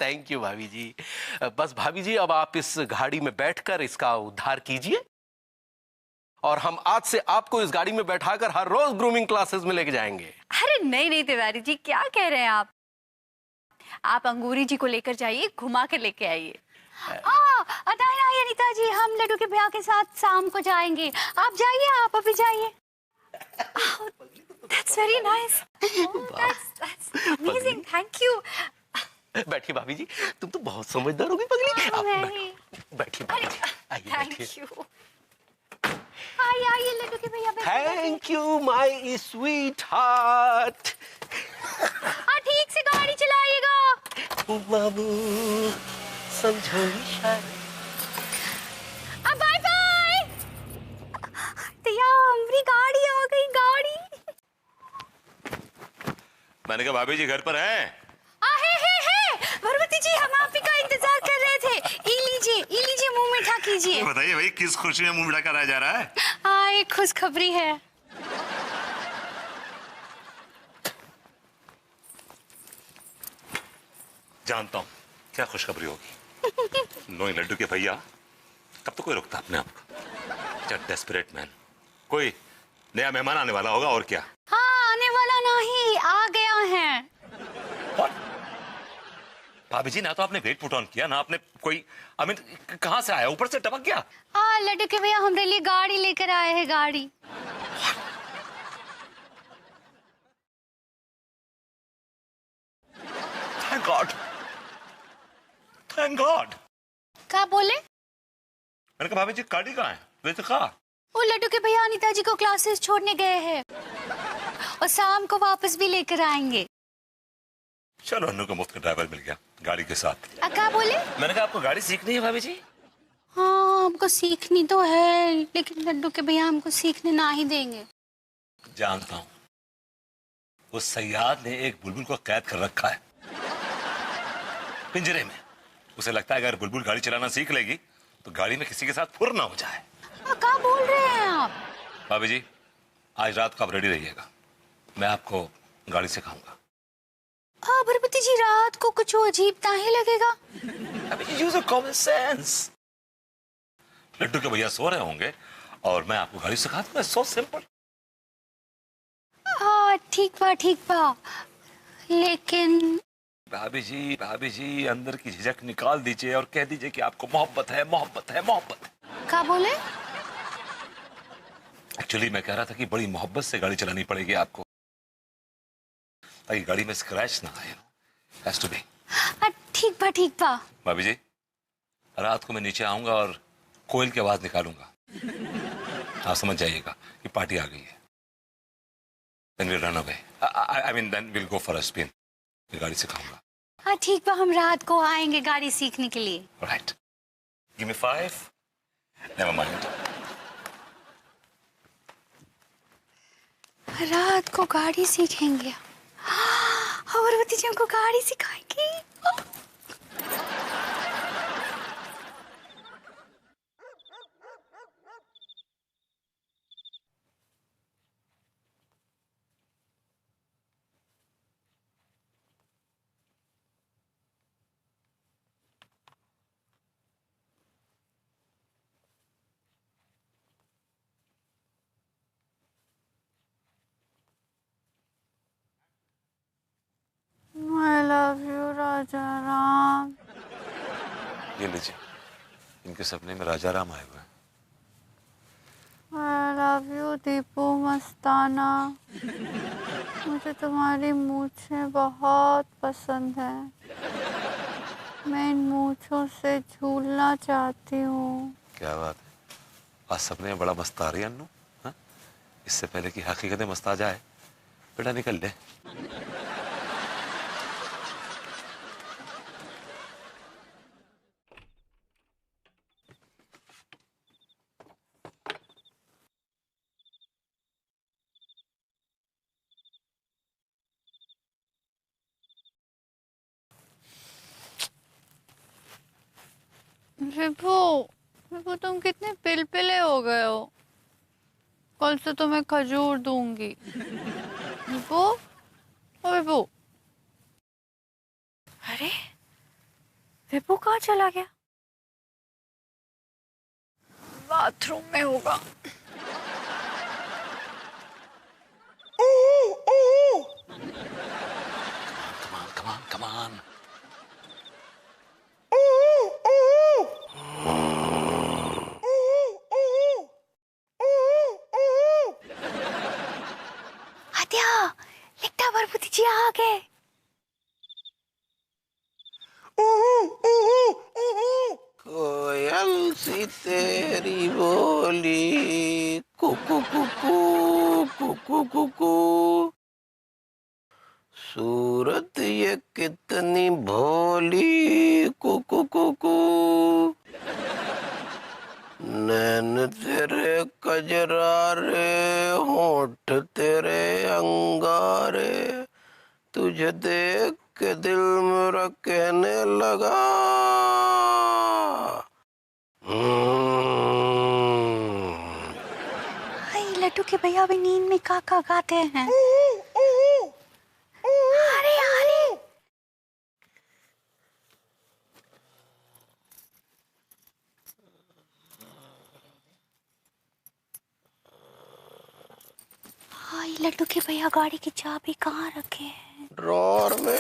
Thank you भाभी जी। बस भाभी जी अब आप इस गाड़ी में बैठकर इसका उद्धार कीजिए और हम आज से आपको इस गाड़ी में बैठाकर हर रोज ग्रूमिंग क्लासेस में लेके जाएंगे। अरे नहीं नहीं तिवारी जी, क्या कह रहे हैं आप अंगूरी जी को लेकर जाइए, घुमा कर लेके आइए। नहीं अनीता जी, हम लड्डू के भैया के साथ शाम को जाएंगे। आप जाइए, आप अभी जाइए। That's very nice. That's amazing. Thank you. बैठिए भाभी जी, तुम तो बहुत समझदार हो गई पगली। आप बैठिए आइए बैठिए। आइए लड्डू के भैया। Thank you my sweetheart. ठीक से गाड़ी चलाइएगा बाबू, समझो इशारा। Bye bye. भैया हमारी गाड़ी आ गई। गाड़ी मैंने कहा भाभी जी घर पर हैं? है भगवती जी, हम आप ही का इंतजार कर रहे थे। ई लीजिए मुंह मीठा कीजिए। बताइए भाई, किस खुशी में मुंह मीठा कराया जा रहा है? एक खुशखबरी है। जानता हूँ क्या खुशखबरी होगी। नो लड्डू के भैया, कब तो कोई रुकता अपने आप को। डेस्परेट मैन, कोई नया मेहमान आने वाला होगा और क्या। आने वाला नहीं, आ गया है। भाभी जी, ना तो आपने वेट पुट ऑन किया, ना आपने कोई कहाँ से आया, ऊपर से टपक गया। लड्डू के भैया हमारे लिए गाड़ी लेकर आए हैं। गाड़ी थैंक गॉड, थैंक गॉड। क्या बोले? मैंने कहा भाभी जी गाड़ी कहाँ है? वैसे कहा वो लड्डू के भैया अनीता जी को क्लासेस छोड़ने गए हैं और शाम को वापस भी लेकर आएंगे। चलो, अन्नू को मुफ्त का ड्राइवर मिल गया गाड़ी के साथ। क्या बोले? मैंने कहा आपको गाड़ी सीखनी है भाभी जी? हाँ, हमको सीखनी तो है, लेकिन लड्डू के भैया हमको सीखने ना ही देंगे। जानता हूँ, उस सयाद ने एक बुलबुल को कैद कर रखा है पिंजरे में। उसे लगता है अगर बुलबुल गाड़ी चलाना सीख लेगी तो गाड़ी में किसी के साथ फुर ना हो जाए। क्या बोल रहे हैं आप? भाभी जी, आज रात को आप रेडी रहिएगा, मैं आपको गाड़ी सिखाऊंगा। भरपति जी, रात को कुछ अजीब नहीं लगेगा? अभी यूज ऑफ कॉमन सेंस। लड्डू के भैया सो रहे होंगे और मैं आपको गाड़ी सिखा दूंगा। So simple. ठीक बा लेकिन भाभी जी अंदर की झिझक निकाल दीजिए और कह दीजिए कि आपको मोहब्बत है, मोहब्बत है, मोहब्बत है। क्या बोले? एक्चुअली मैं कह रहा था कि बड़ी मोहब्बत से गाड़ी चलानी पड़ेगी आपको, ताकि गाड़ी में स्क्रैच ना आए। Has to be। ठीक बा। भाभी जी, रात को मैं नीचे आऊंगा और कोयल की आवाज निकालूंगा। आप समझ जाइएगा कि पार्टी आ गई है। Then we'll run away। I mean then we'll go for a spin। मैं गाड़ी सिखाऊंगा। ठीक बा, हम रात को आएंगे गाड़ी सीखने के लिए। Right। Give me 5। Never mind। रात को गाड़ी सीखेंगे। भगवती जी हमको गाड़ी सिखाएंगी। I love you राजा राम। ये लीजिए, इनके सपने में राजा राम आए हुए हैं। I love you दीपू मस्ताना। मुझे तुम्हारी मूछें बहुत पसंद है। मैं इन मूछों से झूलना चाहती हूँ। क्या बात है, आज सपने में बड़ा मस्त आ रही है अन्नू। हाँ? इससे पहले कि हकीकतें मस्त आ जाए, बेटा निकल ले। विभू तुम कितने पिलपिले हो गए हो। कल से तुम्हें खजूर दूंगी। विभू, ओ विभू। अरे विभू कहाँ चला गया? बाथरूम में होगा। Come on. आद्या, लिखता बरबुती जी आ गए। कोयल सी तेरी बोली कुकू कुकू कुकू कुकू, सूरत ये कितनी भोली कुकू कुकू, नैन तेरे कजरारे होठ तेरे अंगारे, तुझे देख के दिल मेरा कहने लगा लड्डू के भैया भी नींद में काका गाते हैं। अरे अरे हाय, लड्डू के भैया गाड़ी की चाबी कहाँ रखे हैं? ड्रॉर में।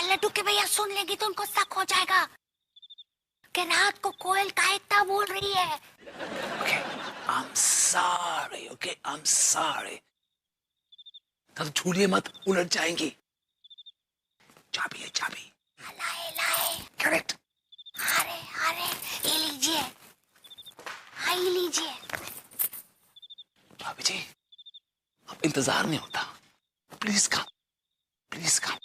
लड्डू के भैया सुन लेंगे तो उनको शक हो जाएगा कि रात को कोयल का इतना बोल रही है। Okay, I'm sorry. Okay, I'm sorry. तब छूलिए मत, उलट जाएंगी। चाबी है, चाबी। लाए लाए। करेक्ट। अरे अरे, ये लीजिए, हाँ ये लीजिए। भाभी जी, अब इंतजार नहीं होता। Please come, please come.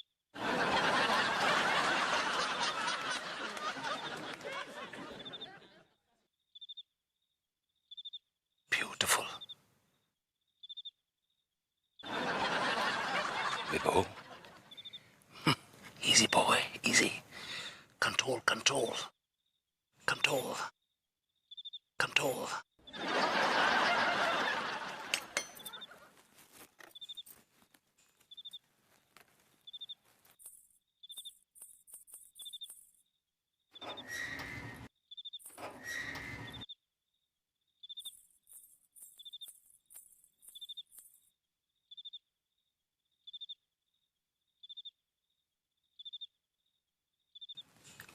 Beautiful. Vibhu. Easy boy, easy. Control, control. Control. Control.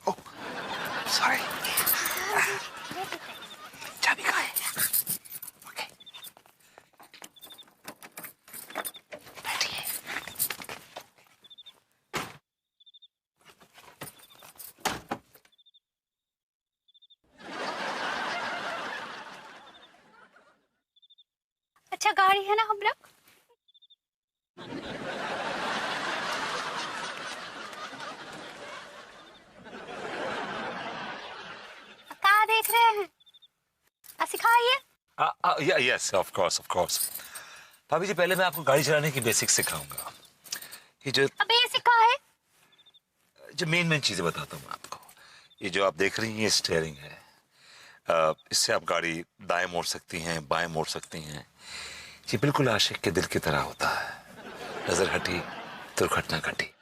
Oh, sorry. चाबी कहाँ है? Okay. बैठिए। अच्छा गाड़ी है ना हम लोग? कहाँ देख रहे हैं? सिखाइए। Yes, of course, of course. भाभी जी, पहले मैं आपको गाड़ी चलाने की बेसिक्स सिखाऊंगा। ये जो अबे ये सिखा है? मेन चीजें बताता हूँ मैं आपको। ये जो आप देख रही हैं, ये स्टीयरिंग है। इससे आप गाड़ी दाएं मोड़ सकती हैं, बाएं मोड़ सकती हैं। ये बिल्कुल आशिक के दिल की तरह होता है। नजर हटी, दुर्घटना घटी।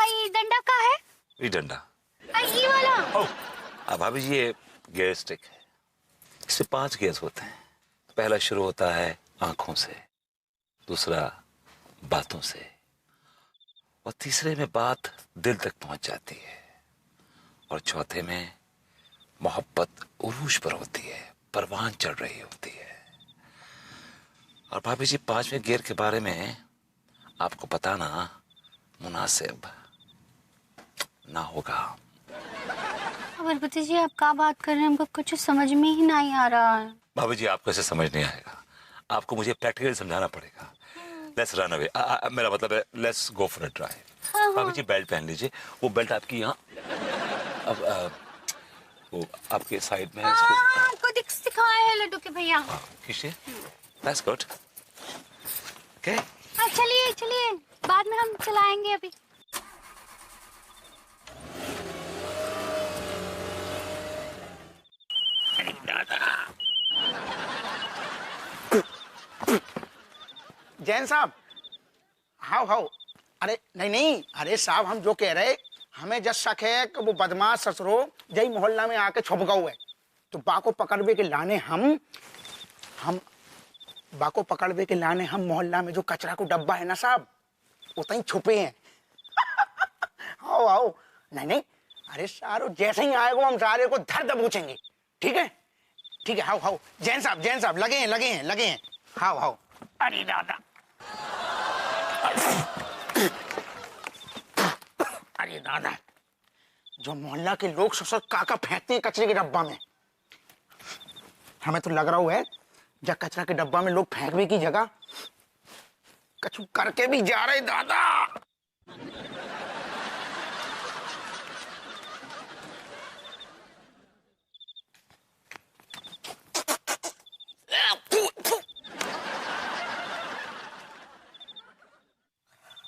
ये डंडा का है? ये डंडा। ये वाला? ओह, अब भाभी जी, ये गियर स्टिक है। इससे 5 गियर्स होते हैं। पहला शुरू होता है आंखों से, दूसरा बातों से, और तीसरे में बात दिल तक पहुंच जाती है, और चौथे में मोहब्बत उरूज पर होती है, परवान चढ़ रही होती है। और भाभी जी, 5वें गियर के बारे में आपको बताना मुनासिब ना होगा। बरबती जी, आप क्या बात कर रहे हैं? हमको कुछ समझ में ही नहीं आ रहा है। भाभी जी, आपको ऐसे समझ नहीं आएगा। आपको मुझे प्रैक्टिकली समझाना पड़ेगा। Let's run away. मेरा मतलब है let's go for a drive. हाँ, भाभी जी बेल्ट पहन लीजिए, वो बेल्ट आपकी यहाँ अब वो आपके साइड में है, इसको आपको सिखाया है लड्डू के भैया। खींचिए। That's good. ओके चलिए चलिए, बाद में हम चलाएंगे अभी। जैन साहब, हाउ हाउ। अरे नहीं नहीं, अरे साहब हम जो कह रहे, हमें जब शक है कि वो बदमाश ससुरो जय मोहल्ला में आके छुप गए, तो बाको पकड़वे के लाने हम बाको पकड़वे के लाने हम मोहल्ला में जो कचरा को डब्बा है ना साहब, उतनी छुपे हैं। आओ आओ। नहीं नहीं, अरे सारो जैसे ही आएगा हम सारे को धर दबोचेंगे। ठीक है ठीक है, हाउ हाउ। जैन साहब लगे हैं। How how. अरे दादा, अरे दादा, जो मोहल्ला के लोग ससुर काका फेंकते हैं कचरे के डब्बा में, हमें तो लग रहा है जब कचरा के डब्बा में लोग फेंकने की जगह कछु करके भी जा रहे दादा।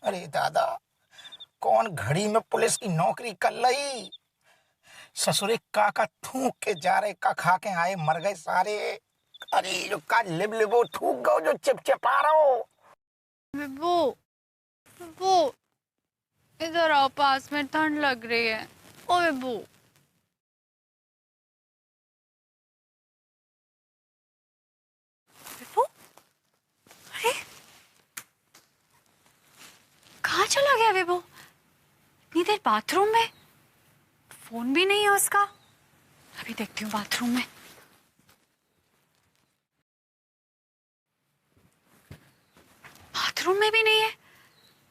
अरे दादा, कौन घड़ी में पुलिस की नौकरी कर रही, ससुरे काका थूक के जा रहे, का खा के आए मर गए सारे। अरे जो का लिबो थूक गो, जो चिपचिपा रहो। विभू, इधर आओ, पास में ठंड लग रही है। ओ विभू, अरे कहाँ चला गया विभू? इतनी देर बाथरूम में, फोन भी नहीं है उसका। अभी देखती हूँ बाथरूम में। बाथरूम में भी नहीं है,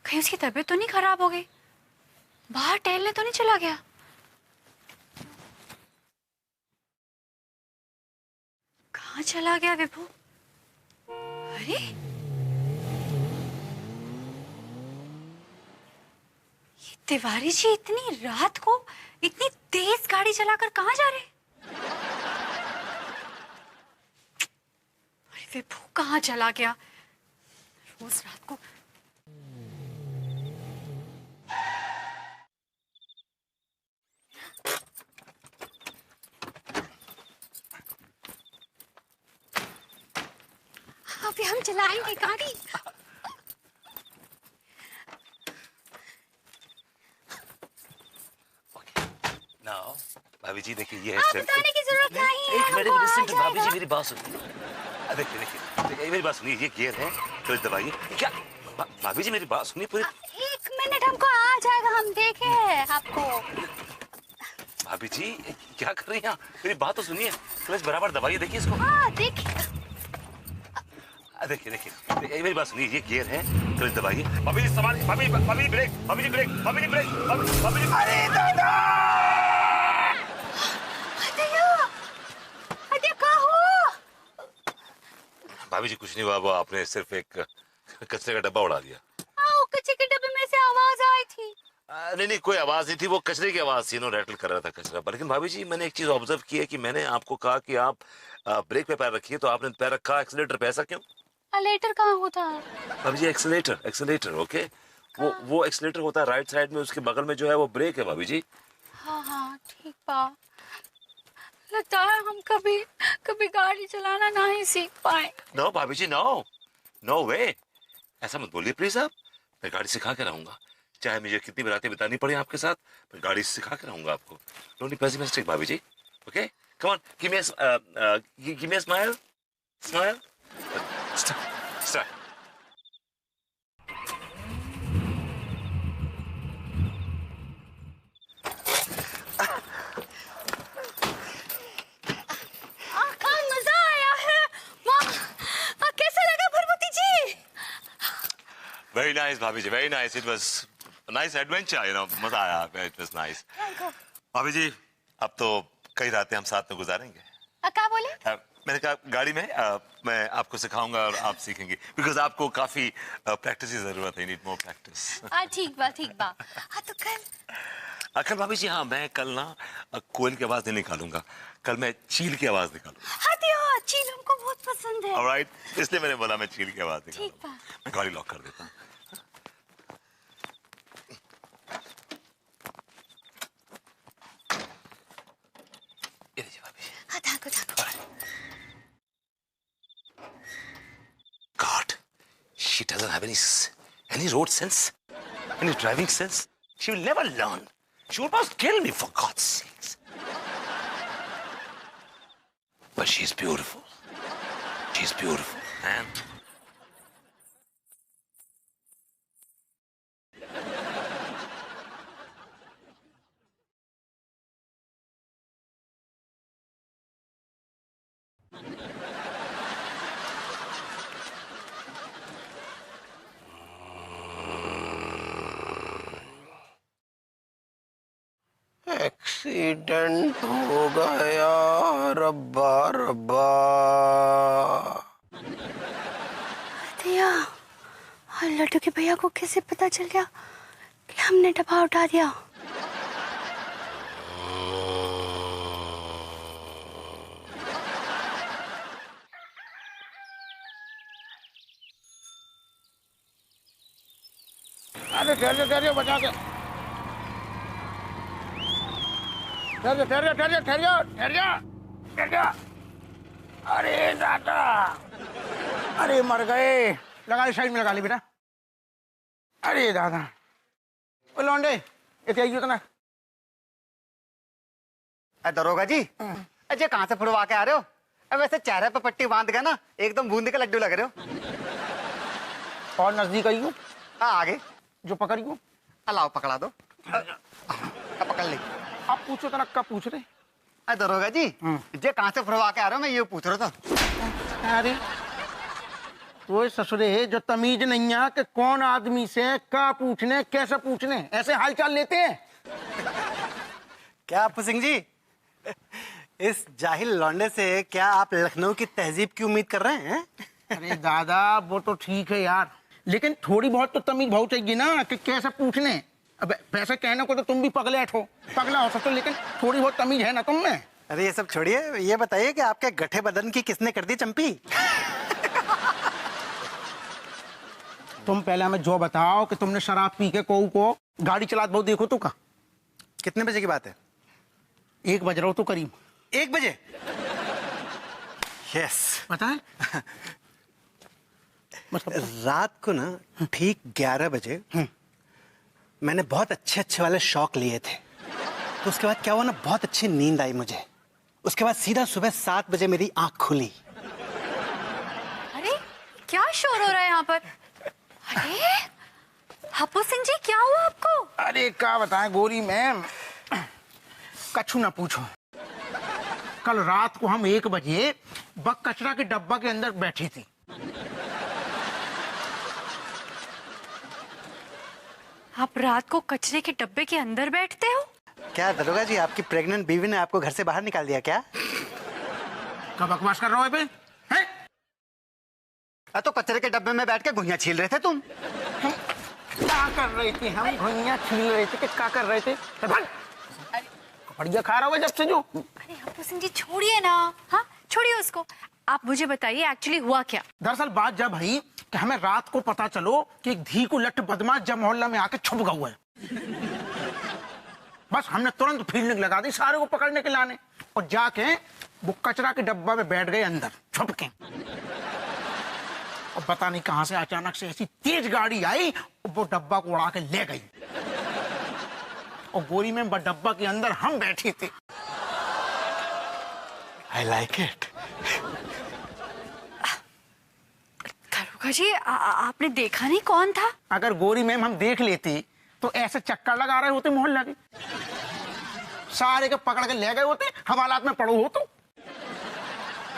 कहीं उसकी तबीयत तो नहीं खराब हो गई, बाहर टहलने तो नहीं चला गया। कहाँ चला गया विभू? अरे ये तिवारी जी इतनी रात को इतनी तेज गाड़ी चलाकर कहाँ जा रहे? अरे विभू कहाँ चला गया? रोज रात को अभी हम चलाएंगे गाड़ी। नाउ भाभी जी देखिए, ये है बताने की जरूरत नहीं है, एक मिनट हमको लिसन आ टू भाभी जी, जाएगा। मेरी बात सुनिए। देखिए मेरी बात सुनिए, ये गियर है तो दबाइए। क्या भाभी जी मेरी बात सुनिए पूरी। एक मिनट, हमको आ जाएगा, हम देखे हैं आपको। भाभी जी क्या कर रही हैं आप? मेरी बात तो सुनिए, क्लच बराबर दबाइए। देखिए इसको। हाँ देखिए। देखिए मेरी बात सुनिए, ये गियर है, क्लच दबाइए। भाभी जी संभालिए, भाभी जी ब्रेक, भाभी जी ब्रेक, भाभी जी ब्रेक, भाभी जी। अरे दादा, अरे कहाँ हो? भाभी जी कुछ नहीं हुआ, वो आपने सिर्फ एक कचरे का डब्बा उड़ा दिया। कचरे के डब्बे में से आवाज आई थी। नहीं कोई आवाज नहीं थी, वो कचरे की आवाज थी, नो रैटल कर रहा था कचरा। लेकिन भाभी जी मैंने एक चीज ऑब्जर्व की है कि मैंने आपको कहा कि आप ब्रेक पे पैर रखिए, तो आपने पैर रखा एक्सीलेटर पे। ऐसा क्यों? लेटर कहाँ होता है? भाभी जी एक्सीलेटर ओके, वो एक्सीलेटर होता है राइट साइड में, उसके बगल में जो है वो ब्रेक है भाभी जी। हाँ ठीक बा। लगता है हम कभी गाड़ी चलाना ना ही सीख पाए। नो भाभी जी, नो वे, ऐसा मत बोलिए प्लीज। आप, मैं गाड़ी सिखा के रहूंगा, चाहे मुझे कितनी भी रातें बितानी पड़े आपके साथ, मैं गाड़ी सिखा के रहूंगा आपको। डोंट बी पेसिमिस्टिक भाभी जी, okay? Come on, give me a smile. Start. मजा आया है। कैसा लगा भरभूति जी? Very nice भाभी जी, very nice. It was a nice adventure, you know. मजा आया, it was nice. भाभी जी अब तो कई रातें हम साथ में गुजारेंगे। क्या बोले? मैंने कहा गाड़ी में मैं आपको सिखाऊंगा और आप सीखेंगे, बिकॉज आपको काफी प्रैक्टिस की जरूरत है, नीड मोर प्रैक्टिस। ठीक बा हाँ तो कल अकल भाभी जी, हाँ मैं कल ना कोयल की आवाज नहीं निकालूंगा, कल मैं चील की आवाज निकालूंगा। हाँ दिया चील हमको बहुत पसंद है। ऑलराइट, इसलिए मैंने बोला मैं चील की आवाज ठीक निकालूंगा। बा। मैं गाड़ी लॉक कर देता हूँ। ये लीजिए भाभी जी। हाँ धाको God, she doesn't have any road sense, any driving sense. She will never learn. She will almost kill me, for God's sakes. But she's beautiful. She's beautiful, man. Accident हो गया, रब्बा रब्बा। दिया और लड्डू के भैया को कैसे पता चल गया कि हमने डब्बा उठा दिया? अरे ठहरियो बचा के, ठहरियो। अरे दादा, अरे मर गए। लगा ली साइड में, लगा ली बेटा। अरे दादा, ओ लौंडे इतने आई उतना। दरोगा जी, अजय कहाँ से फुड़वा के आ रहे हो? वैसे चेहरे पे पट्टी बांध के ना एकदम बूंदी के लड्डू लग रहे हो। और नजदीक आई हूँ, हाँ आगे जो पकड़ी हूँ। लाओ पकड़ा दो। पकड़ ली। आप पूछो तो नक्का पूछ रहे। दरोगा जी, जे कहाँ से फुड़वा के आ रहे हो, मैं ये पूछ रहा था। अरे वो ससुरे जो तमीज नहीं है कि कौन आदमी से क्या पूछने कैसे पूछने, ऐसे हालचाल लेते हैं। क्या अपू सिंह जी, इस जाहिल लौंडे से क्या आप लखनऊ की तहजीब की उम्मीद कर रहे हैं? अरे दादा वो तो ठीक है यार, लेकिन थोड़ी बहुत तो तमीज भाव चाहिए ना कि कैसे पूछने। अब वैसे कहने को तो तुम भी पगला हो सकते हो, लेकिन थोड़ी बहुत तमीज है ना तुम में। अरे ये सब छोड़िए, ये बताइए कि आपके गठे बदन की किसने कर दी चंपी? तुम पहले हमें जो बताओ कि तुमने शराब पी के को गाड़ी चलाते बहुत देखो तो का? कितने बजे की बात है? 1 बज रहा हो तो करीब। 1 बजे? यस। बताए रात को ना ठीक 11 बजे मैंने बहुत अच्छे वाले शौक लिए थे। तो उसके बाद क्या हुआ ना, बहुत अच्छी नींद आई मुझे। उसके बाद सीधा सुबह 7 बजे मेरी आंख खुली। अरे क्या शोर हो रहा है यहाँ पर? अरे अपू सिंह जी, क्या हुआ आपको? अरे क्या बताएं गोरी मैम, कछु ना पूछो। कल रात को हम 1 बजे बक कचरा के डब्बा के अंदर बैठी थी। आप रात को कचरे के डब्बे के अंदर बैठते हो? क्या दरोगा जी, आपकी प्रेग्नेंट बीवी ने आपको घर से बाहर निकाल दिया क्या? कब बकवास कर रहे हो बे? हैं? तो कचरे के डब्बे में बैठ के घुइयां छील रहे थे तुम। क्या कर रहे थे हम? घुइयां छील रहे थे कि क्या कर रहे थे? कपड़िया खा रहा हुआ जब से जो। अरे अपू सिंह जी छोड़िए ना, हाँ छोड़िए उसको। आप मुझे बताइए एक्चुअली हुआ क्या? दरअसल बात जब भाई कि हमें रात को पता चलो कि एक धी को लट बदमाश जब मोहल्ला में आके छुप गया हुआ है। बस हमने तुरंत फील्डिंग लगा दी सारे को पकड़ने के लाने, और जाके वो कचरा के डब्बा में बैठ गए अंदर छुप के। और पता नहीं कहां से अचानक से ऐसी तेज गाड़ी आई और वो डब्बा को उड़ा के ले गई। और गोरी में डब्बा के अंदर हम बैठे थे। I like it. दरोगा जी, आपने देखा नहीं कौन था? अगर गोरी मैम हम देख लेते तो ऐसे चक्कर लगा रहे होते मोहल्ला के, सारे के पकड़ के ले गए होते, हवालात में पड़ो हो तो।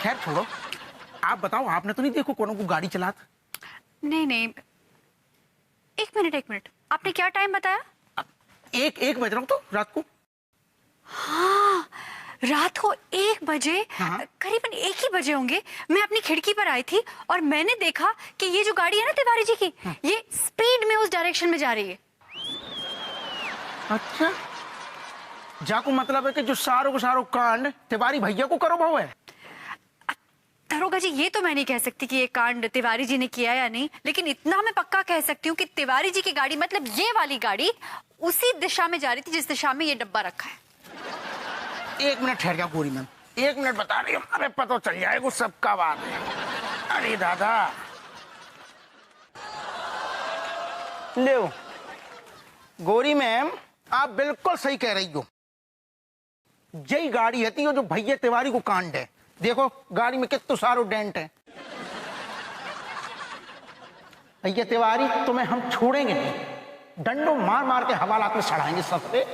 खैर छोड़ो, आप बताओ, आपने तो नहीं देखो कौन को गाड़ी चलाता? नहीं, एक मिनट, आपने क्या टाइम बताया? 1 बज रहा हूँ तो रात को। हाँ रात को 1 बजे, करीबन 1 ही बजे होंगे, मैं अपनी खिड़की पर आई थी और मैंने देखा कि ये जो गाड़ी है ना तिवारी जी की, ये स्पीड में उस डायरेक्शन में जा रही है। अच्छा, जाको मतलब है कि जो सारो को सारो कांड तिवारी भैया को करो भाव है। दरोगा जी, ये तो मैं नहीं कह सकती कि ये कांड तिवारी जी ने किया या नहीं, लेकिन इतना मैं पक्का कह सकती हूँ कि तिवारी जी की गाड़ी, मतलब ये वाली गाड़ी, उसी दिशा में जा रही थी जिस दिशा में ये डब्बा रखा है। 1 मिनट ठहर जाओ गोरी मैम, 1 मिनट बता रही हूँ, अरे पता चल जाएगा सबका बात है। अरे दादा ले गोरी मैम, आप बिल्कुल सही कह रही हो। यही गाड़ी है जो भैया तिवारी को कांड है। देखो गाड़ी में कितना सारो डेंट है। भैया तिवारी तुम्हें हम छोड़ेंगे नहीं, डंडों मार मार के हवालात में सड़ाएंगे सबसे।